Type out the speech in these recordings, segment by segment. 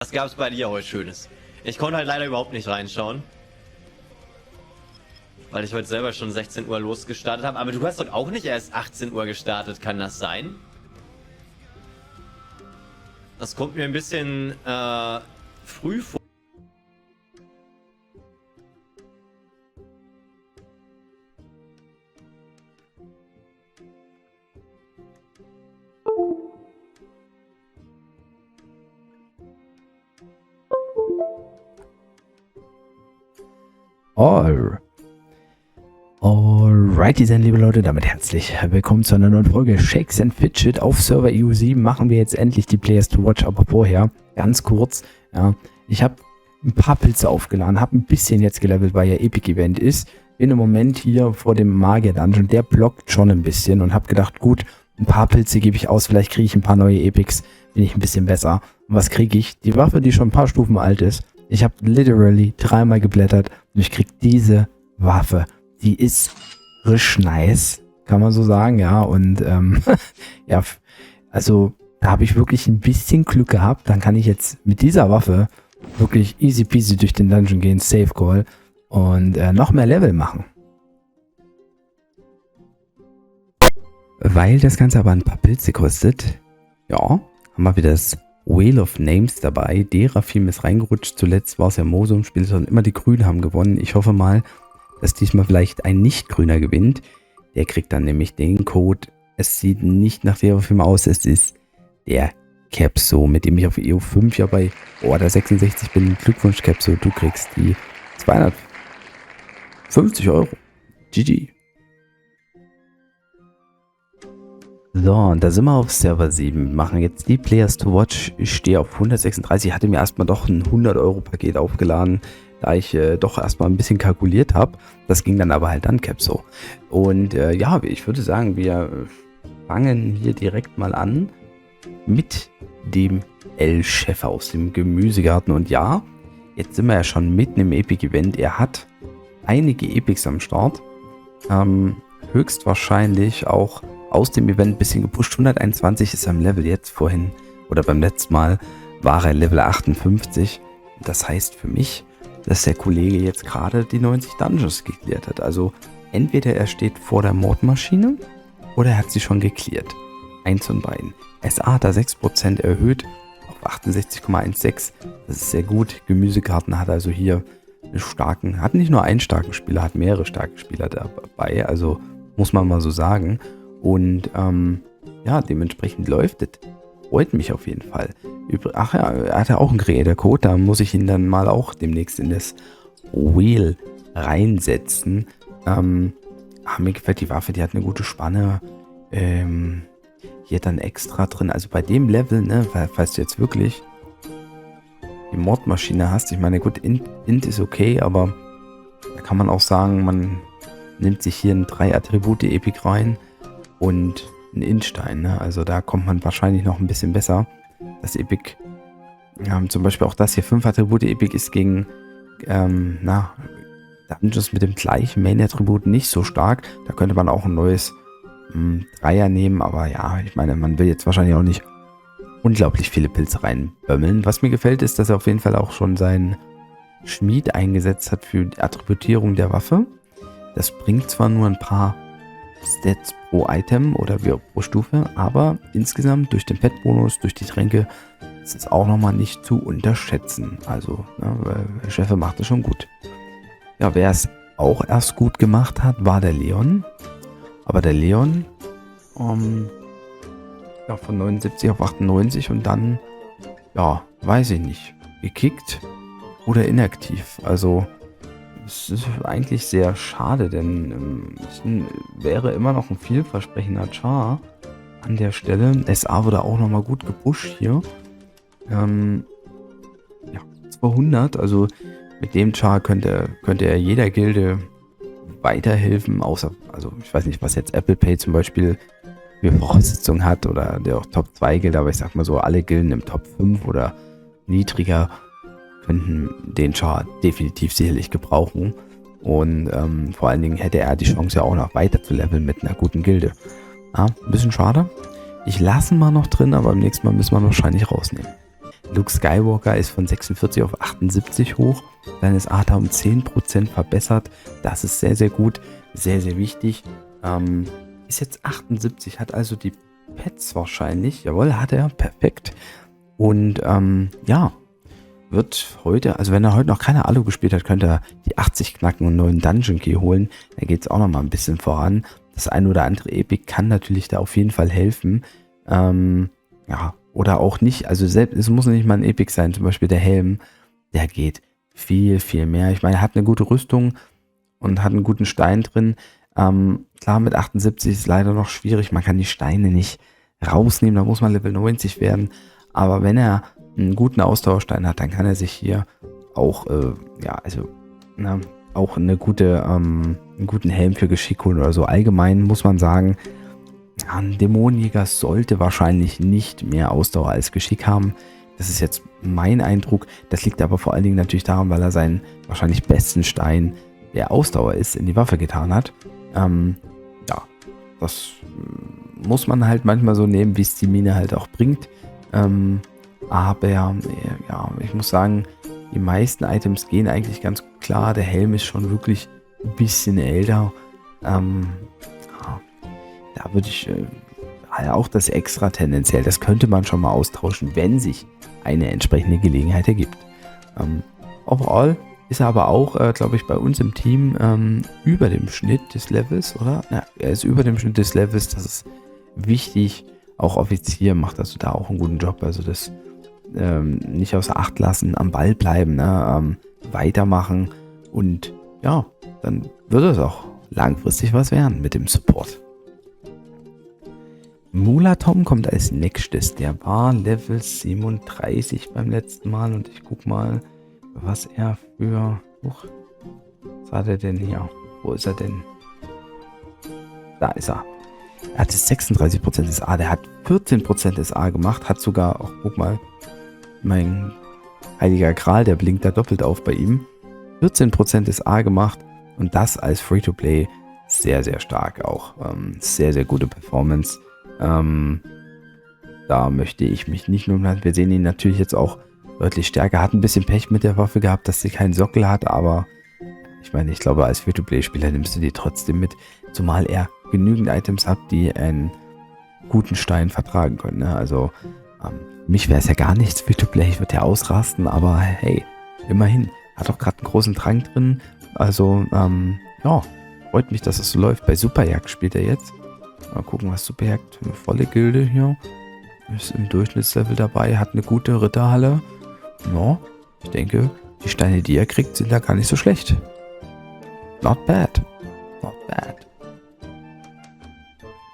Was gab's bei dir heute Schönes? Ich konnte halt leider überhaupt nicht reinschauen. Weil ich heute selber schon 16 Uhr losgestartet habe. Aber du hast doch auch nicht erst 18 Uhr gestartet, kann das sein? Das kommt mir ein bisschen früh vor. Alrighty dann, liebe Leute, damit herzlich willkommen zu einer neuen Folge Shakes and Fidget auf Server EU7. Machen wir jetzt endlich die Players to Watch, aber vorher, ganz kurz, ja, ich habe ein paar Pilze aufgeladen, habe ein bisschen jetzt gelevelt, weil ja Epic Event ist. Bin im Moment hier vor dem Magier Dungeon, der blockt schon ein bisschen und habe gedacht, gut, ein paar Pilze gebe ich aus, vielleicht kriege ich ein paar neue Epics, bin ich ein bisschen besser. Und was kriege ich? Die Waffe, die schon ein paar Stufen alt ist. Ich habe literally 3-mal geblättert und ich kriege diese Waffe. Die ist frisch nice, kann man so sagen, ja. Und ja, also da habe ich wirklich ein bisschen Glück gehabt. Dann kann ich jetzt mit dieser Waffe wirklich easy peasy durch den Dungeon gehen, Safe Call und noch mehr Level machen. Weil das Ganze aber ein paar Pilze kostet, ja, haben wir wieder das Wheel of Names dabei. Derafim ist reingerutscht. Zuletzt war es ja Mosum, Spiel, immer die Grünen haben gewonnen. Ich hoffe mal, dass diesmal vielleicht ein Nicht-Grüner gewinnt. Der kriegt dann nämlich den Code. Es sieht nicht nach Derafim aus. Es ist der Capso, mit dem ich auf EU5 ja bei der 66 bin. Glückwunsch, Capso. Du kriegst die 250 Euro. GG. So, und da sind wir auf Server 7. Wir machen jetzt die Players to Watch. Ich stehe auf 136. Ich hatte mir erstmal doch ein 100-Euro-Paket aufgeladen, da ich doch erstmal ein bisschen kalkuliert habe. Das ging dann aber halt an Capso. Und ja, ich würde sagen, wir fangen hier direkt mal an mit dem El-Chef aus dem Gemüsegarten. Und ja, jetzt sind wir ja schon mitten im Epic-Event. Er hat einige Epics am Start. Höchstwahrscheinlich auch aus dem Event ein bisschen gepusht. 121 ist am Level jetzt, vorhin oder beim letzten Mal war er Level 58. Das heißt für mich, dass der Kollege jetzt gerade die 90 Dungeons geklärt hat. Also entweder er steht vor der Mordmaschine oder er hat sie schon geklärt. Eins von beiden. SA hat da 6% erhöht auf 68,16. Das ist sehr gut. Gemüsegarten hat also hier einen starken, hat nicht nur einen starken Spieler, hat mehrere starke Spieler dabei. Also muss man mal so sagen. Und ja, dementsprechend läuft es. Freut mich auf jeden Fall. Ach ja, er hat ja auch einen Creator-Code. Da muss ich ihn dann mal auch demnächst in das Wheel reinsetzen. Mir gefällt die Waffe, die hat eine gute Spanne. Hier dann extra drin. Also bei dem Level, ne, falls du jetzt wirklich die Mordmaschine hast. Ich meine, gut, Int ist okay, aber da kann man auch sagen, man nimmt sich hier ein 3 Attribute Epic rein. Und ein Instein, ne? Also da kommt man wahrscheinlich noch ein bisschen besser. Das Epic, zum Beispiel auch das hier, 5 Attribute Epic ist gegen, Dungeons mit dem gleichen Main-Attribut nicht so stark. Da könnte man auch ein neues Dreier nehmen, aber ja, ich meine, man will jetzt wahrscheinlich auch nicht unglaublich viele Pilze reinbömmeln. Was mir gefällt, ist, dass er auf jeden Fall auch schon seinen Schmied eingesetzt hat für die Attributierung der Waffe. Das bringt zwar nur ein paar Stats pro Item oder pro Stufe, aber insgesamt durch den Pet-Bonus, durch die Tränke ist es auch nochmal nicht zu unterschätzen. Also, der Chef macht es schon gut. Ja, wer es auch erst gut gemacht hat, war der Leon. Aber der Leon von 79 auf 98 und dann, ja, weiß ich nicht, gekickt oder inaktiv. Also es ist eigentlich sehr schade, denn es wäre immer noch ein vielversprechender Char an der Stelle. SA wurde auch nochmal gut gepusht hier. Ja, 200, also mit dem Char könnte er jeder Gilde weiterhelfen, außer, also ich weiß nicht, was jetzt Apple Pay zum Beispiel für Voraussetzungen hat oder der auch Top 2 Gilde, aber ich sag mal so, alle Gilden im Top 5 oder niedriger könnten den Char definitiv sicherlich gebrauchen. Und vor allen Dingen hätte er die Chance ja auch noch weiter zu leveln mit einer guten Gilde. Ja, ein bisschen schade. Ich lasse ihn mal noch drin, aber beim nächsten Mal müssen wir ihn wahrscheinlich rausnehmen. Luke Skywalker ist von 46 auf 78 hoch. Dann ist Arthur um 10% verbessert. Das ist sehr, sehr gut. Sehr, sehr wichtig. Ist jetzt 78, hat also die Pets wahrscheinlich. Jawohl, hat er. Perfekt. Und ja, wird heute, also wenn er heute noch keine Alu gespielt hat, könnte er die 80 knacken und einen neuen Dungeon Key holen. Da geht es auch noch mal ein bisschen voran. Das ein oder andere Epic kann natürlich da auf jeden Fall helfen. Ja, oder auch nicht. Also selbst, es muss nicht mal ein Epic sein. Zum Beispiel der Helm, der geht viel, viel mehr. Ich meine, er hat eine gute Rüstung und hat einen guten Stein drin. Klar, mit 78 ist es leider noch schwierig. Man kann die Steine nicht rausnehmen. Da muss man Level 90 werden. Aber wenn er einen guten Ausdauerstein hat, dann kann er sich hier auch, auch einen guten Helm für Geschick holen oder so. Allgemein muss man sagen, ein Dämonenjäger sollte wahrscheinlich nicht mehr Ausdauer als Geschick haben. Das ist jetzt mein Eindruck. Das liegt aber vor allen Dingen natürlich daran, weil er seinen wahrscheinlich besten Stein, der Ausdauer ist, in die Waffe getan hat. Ja, das muss man halt manchmal so nehmen, wie es die Mine halt auch bringt. Aber ja, ich muss sagen, die meisten Items gehen eigentlich ganz klar. Der Helm ist schon wirklich ein bisschen älter. Da würde ich auch das Extra tendenziell, das könnte man schon mal austauschen, wenn sich eine entsprechende Gelegenheit ergibt. Overall ist er aber auch, glaube ich, bei uns im Team über dem Schnitt des Levels, oder? Ja, er ist über dem Schnitt des Levels, das ist wichtig. Auch Offizier macht also da auch einen guten Job, also das nicht außer Acht lassen, am Ball bleiben, ne? Weitermachen und ja, dann wird es auch langfristig was werden mit dem Support. Mulatom kommt als nächstes. Der war Level 37 beim letzten Mal und ich guck mal, was er für... was hat er denn hier? Wo ist er denn? Da ist er. Er hatte 36% SA, der hat 14% SA gemacht, hat sogar, auch guck mal, mein heiliger Gral, der blinkt da doppelt auf bei ihm. 14% SA gemacht und das als Free-to-Play sehr, sehr stark auch. Sehr, sehr gute Performance. Da möchte ich mich nicht nur, wir sehen ihn natürlich jetzt auch deutlich stärker, hat ein bisschen Pech mit der Waffe gehabt, dass sie keinen Sockel hat, aber ich meine, ich glaube, als Free-to-Play-Spieler nimmst du die trotzdem mit, zumal er genügend Items hat, die einen guten Stein vertragen können. Ne? Also mich wäre es ja gar nichts, Free-to-Play, ich würde ja ausrasten, aber hey, immerhin, hat auch gerade einen großen Trank drin, also ja, freut mich, dass es so läuft. Bei Superjagd spielt er jetzt. Mal gucken, was Superjagd, eine volle Gilde hier. Ist im Durchschnittslevel dabei, hat eine gute Ritterhalle. Ja, ich denke, die Steine, die er kriegt, sind da gar nicht so schlecht. Not bad. Not bad.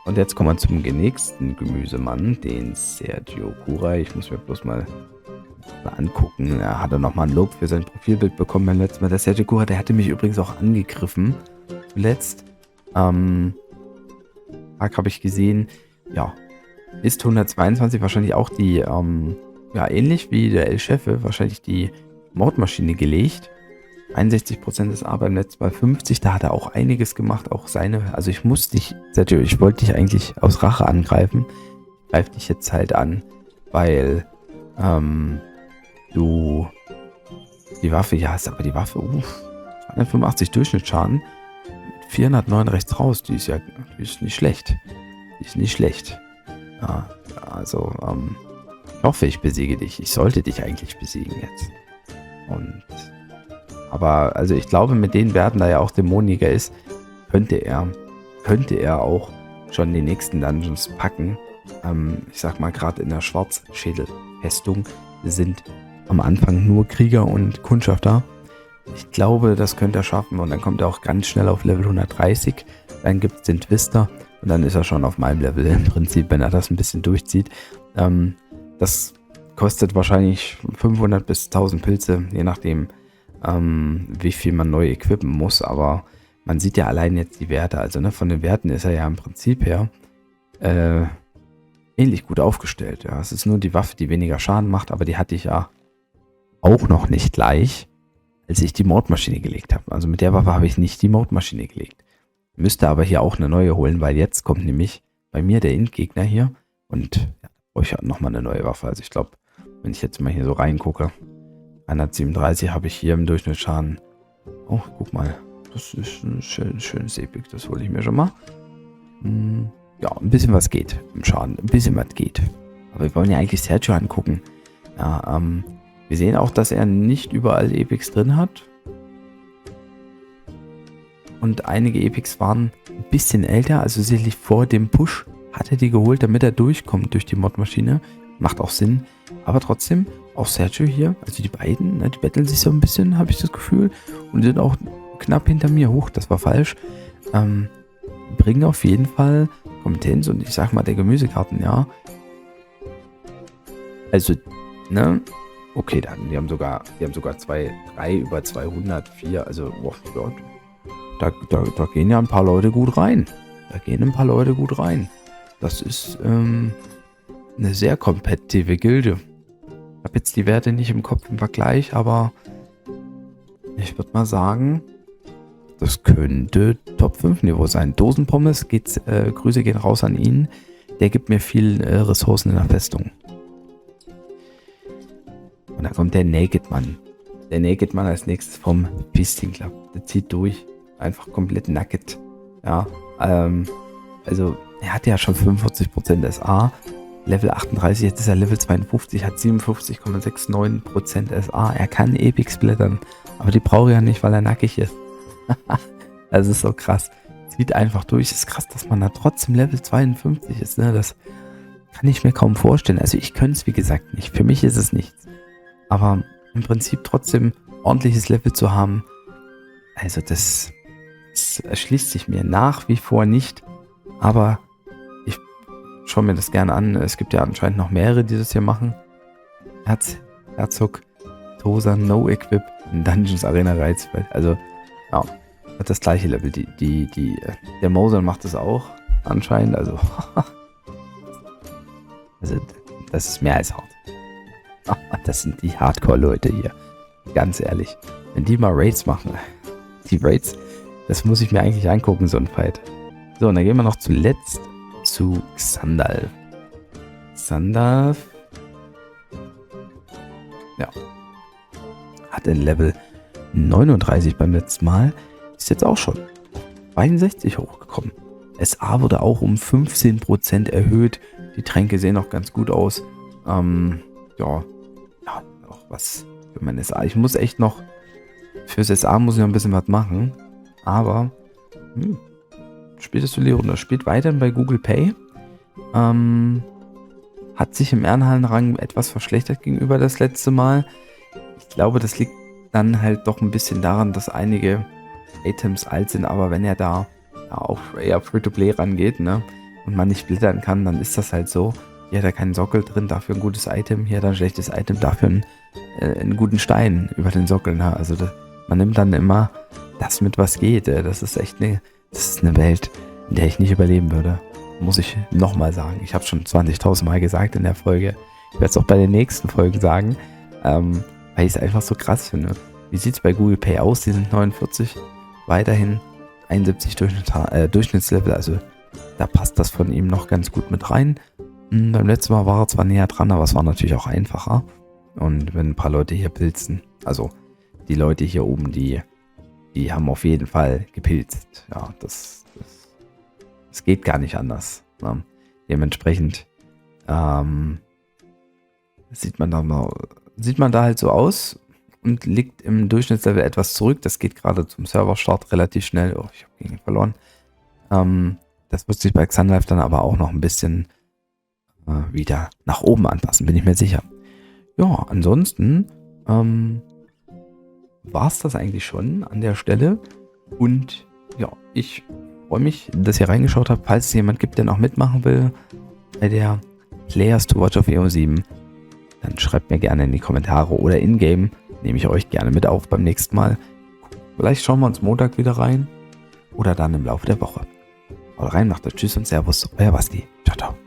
Und jetzt kommen wir zum nächsten Gemüsemann, den Sergio Kurai. Ich muss mir bloß mal angucken. Er hatte nochmal ein Lob für sein Profilbild bekommen beim letzten Mal. Der Sergio Kurai, der hatte mich übrigens auch angegriffen. Zuletzt. Habe ich gesehen, ja, ist 122 wahrscheinlich auch die, ja, ähnlich wie der El Chefe, wahrscheinlich die Mordmaschine gelegt. 61% ist aber im Netz bei 50, da hat er auch einiges gemacht, auch seine, also ich muss dich, Sergio, ich wollte dich eigentlich aus Rache angreifen, ich greife dich jetzt halt an, weil, du die Waffe, ja, ist aber die Waffe, 285 Durchschnittsschaden, 409 rechts raus, die ist nicht schlecht. Die ist nicht schlecht. Ja, also, ich hoffe, ich besiege dich. Ich sollte dich eigentlich besiegen jetzt. Aber, also ich glaube, mit den Werten, da er auch Dämonenjäger ist, könnte er auch schon die nächsten Dungeons packen. Ich sag mal, gerade in der Schwarzschädelfestung sind am Anfang nur Krieger und Kundschafter. Ich glaube, das könnte er schaffen und dann kommt er auch ganz schnell auf Level 130. Dann gibt es den Twister und dann ist er schon auf meinem Level im Prinzip, wenn er das ein bisschen durchzieht. Das kostet wahrscheinlich 500 bis 1000 Pilze, je nachdem, wie viel man neu equippen muss. Aber man sieht ja allein jetzt die Werte. Also ne, von den Werten ist er ja im Prinzip her ähnlich gut aufgestellt. Ja. Es ist nur die Waffe, die weniger Schaden macht, aber die hatte ich ja auch noch nicht gleich, als ich die Mordmaschine gelegt habe. Also mit der Waffe habe ich nicht die Mordmaschine gelegt. Müsste aber hier auch eine neue holen, weil jetzt kommt nämlich bei mir der Endgegner hier und ja, brauche ich nochmal eine neue Waffe. Also ich glaube, Wenn ich jetzt mal hier so reingucke. 137 habe ich hier im Durchschnittsschaden. Oh, guck mal. Das ist ein schönes Epic. Das hole ich mir schon mal. Ja, ein bisschen was geht im Schaden. Ein bisschen was geht. Aber wir wollen ja eigentlich Sergio angucken. Ja, wir sehen auch, dass er nicht überall Epics drin hat. Und einige Epics waren ein bisschen älter. Also sicherlich vor dem Push hat er die geholt, damit er durchkommt durch die Modmaschine. Macht auch Sinn. Aber trotzdem, auch Sergio hier, also die beiden, ne, die betteln sich so ein bisschen, habe ich das Gefühl. Und sind auch knapp hinter mir hoch. Das war falsch. Bringen auf jeden Fall Kompetenz und ich sag mal der Gemüsekarten, ja. Also, ne? Okay, dann, die haben sogar 3 über 200, 4, also, boah, ja, da gehen ja ein paar Leute gut rein. Das ist, eine sehr kompetitive Gilde. Ich habe jetzt die Werte nicht im Kopf im Vergleich, aber ich würde mal sagen, das könnte Top 5 Niveau sein. Dosenpommes, Grüße gehen raus an ihn. Der gibt mir viel Ressourcen in der Festung. Und da kommt der Naked Man. Der Naked Man als nächstes vom Beasting Club. Der zieht durch. Einfach komplett nackt. Ja, also er hat ja schon 45% SA. Level 38, jetzt ist er Level 52, hat 57,69% SA. Er kann Epics blättern, aber die braucht er ja nicht, weil er nackig ist. Das ist so krass. Zieht einfach durch. Ist krass, dass man da trotzdem Level 52 ist. Ne? Das kann ich mir kaum vorstellen. Also ich könnte es wie gesagt nicht. Für mich ist es nichts. Aber im Prinzip trotzdem ordentliches Level zu haben, also das erschließt sich mir nach wie vor nicht. Aber ich schaue mir das gerne an. Es gibt ja anscheinend noch mehrere, die das hier machen. Herzog, Tosa, No Equip, Dungeons Arena Reizfeld. Also, ja, hat das gleiche Level. Der Moser macht das auch anscheinend. Also, das ist mehr als hart. Das sind die Hardcore-Leute hier. Ganz ehrlich. Wenn die mal Raids machen, die Raids, das muss ich mir eigentlich angucken, so ein Fight. So, und dann gehen wir noch zuletzt zu Xandalf. Xandalf. Ja. Hat ein Level 39 beim letzten Mal. Ist jetzt auch schon 62 hochgekommen. SA wurde auch um 15% erhöht. Die Tränke sehen auch ganz gut aus. Ja, auch was für mein SA. Ich muss echt noch, fürs SA muss ich noch ein bisschen was machen. Aber, spätest du Leon, das spielt weiterhin bei Google Pay. Hat sich im Ehrenhallenrang etwas verschlechtert gegenüber das letzte Mal. Ich glaube, das liegt dann halt doch ein bisschen daran, dass einige Items alt sind, aber wenn er da auch eher Free-to-Play rangeht, ne, und man nicht blättern kann, dann ist das halt so. Hier hat er keinen Sockel drin, dafür ein gutes Item, hier hat er ein schlechtes Item, dafür einen guten Stein über den Sockel. Ne? Also man nimmt dann immer das mit, was geht. Das ist echt das ist eine Welt, in der ich nicht überleben würde. Muss ich nochmal sagen. Ich habe schon 20.000 Mal gesagt in der Folge. Ich werde es auch bei den nächsten Folgen sagen, weil ich es einfach so krass finde. Wie sieht es bei Google Pay aus? Die sind 49, weiterhin 71 Durchschnittslevel, also da passt das von ihm noch ganz gut mit rein. Beim letzten Mal war er zwar näher dran, aber es war natürlich auch einfacher. Und wenn ein paar Leute hier pilzen, also die Leute hier oben, die haben auf jeden Fall gepilzt. Ja, das geht gar nicht anders. Ne? Dementsprechend sieht man da halt so aus und liegt im Durchschnittslevel etwas zurück. Das geht gerade zum Serverstart relativ schnell. Oh, ich habe gegen ihn verloren. Das wird sich bei Xandalf dann aber auch noch ein bisschen wieder nach oben anpassen, bin ich mir sicher. Ja, ansonsten war es das eigentlich schon an der Stelle. Und ja, ich freue mich, dass ihr reingeschaut habt. Falls es jemand gibt, der noch mitmachen will bei der Players to Watch of EO7, dann schreibt mir gerne in die Kommentare oder in-game. Nehme ich euch gerne mit auf beim nächsten Mal. Vielleicht schauen wir uns Montag wieder rein oder dann im Laufe der Woche. Haut rein, macht das. Tschüss und Servus, euer Basti. Ciao, ciao.